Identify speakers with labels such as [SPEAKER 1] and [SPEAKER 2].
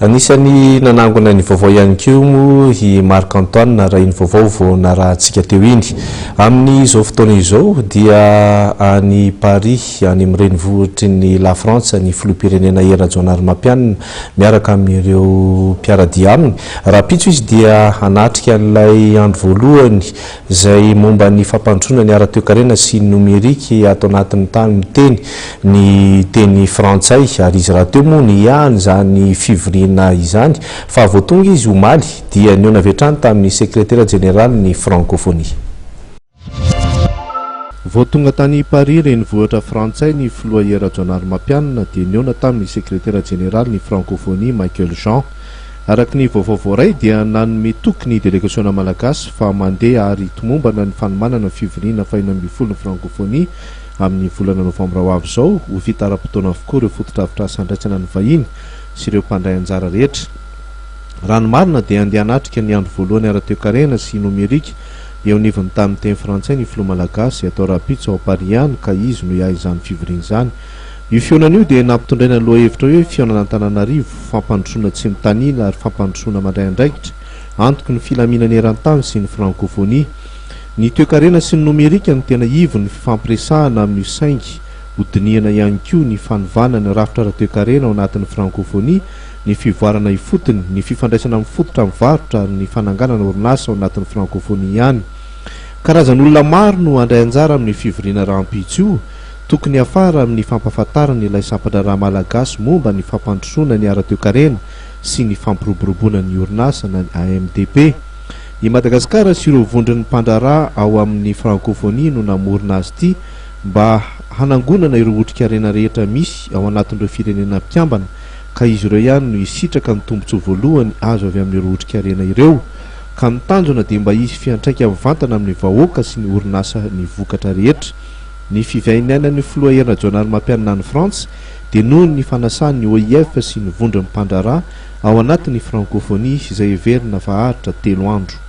[SPEAKER 1] Anisany nanangona ny vaovao ihany koa i Marc Antoine raha iny vaovao narahantsika teo iny amin'ny izao fotoana izao dia any Paris any amin'ny renivohitry ny La France ny filoham-pirenena Rajaonarimampianina miaraka amin'ireo mpiaradia aminy raha pitso izy dia hanatrika an'ilay andro voalohany izay momba ny fampandrosoana ny ara-toekarena sy nomerika atao anatin'ny tany miteny ny teny frantsay ary izy raha teo moa ny ihany zany fivoriana izany fa voatonga izy omaly dia niona vetrany tamin'ny sekretera général ny francophonie. Voatonga tany Paris renivohitra frantsay ny filoha Rajaonarimampianina dia niona tamin'ny sekretera général ny francophonie Michael Jean. Araka ny vaovao voaray dia nanome toky ny délégationa malagasy fa mandeha ary tomombana ny fanomanana fivoriana fahaenina ambin'ny folo ny francophonie amin'ny volana novambra ho avy izao ho vita ara-potoana avokoa ireo foto-drafitrasa sandraisana ny vahiny sy ireo mpandray anjara rehetra. Raha ny marina dia andeha hanatrika ny andro voalohany ara-toekarena sy nomerika eo nivony tamin'ny teny frantsay ny filoha malagasy atao rapitso ao Paris ihany ka izy no iahy izany fivoriana izany. Io fionana io dia nampitondraina lohahevitra hoe fionana Antananarivo fampandrosoana tsy mitanila ary fampandrosoana mandray andraikitra antoky ny filaminana eran-tany sy ny francophonie. Ny toekarena sy ny nomerika no tena ivony ny fifampiresahana amin'ny saingy hodinihana ihany koa ny fanovana ny rafitra ara-toekarena ao anatin'ny francophonie, ny fivoarana ifotony, ny fifandraisana amin'ny fototra mivarotra, ny fananganana orinasa ao anatin'ny francophonie ihany. Karazan'olona maro no handray anjara amin'ny fivoriana rahampitso io, tokony afara amin'ny fampahafantarana ilay sampana malagasy momba ny fampandrosoana ny ara-toekarena sy ny fampiroboroboana ny orinasa na AMDP. I Madagasikara sy ireo vondron'ny mpandraraha ao amin'ny francophonie no namorona azy ity mba hanangonana ireo otrikaina rehetra misy ao anatin'ireo firenena mpiambana ka izy ireo ihany no hisitraka ny tombontsoa voalohany azo avy amin'ireo otrikaina ireo ka ny tanjona dia mba hisy fiantraika mivantana amin'ny vahoaka sy ny orinasa ny vokatra rehetra. Ny fivainainan'ny filoha Rajaonarimampianina ny France dia noho ny fanasan'ny OIF sy ny vondron'ny mpandraraha ao anatin'ny francophonie izay heverina fa haritra 3 andro.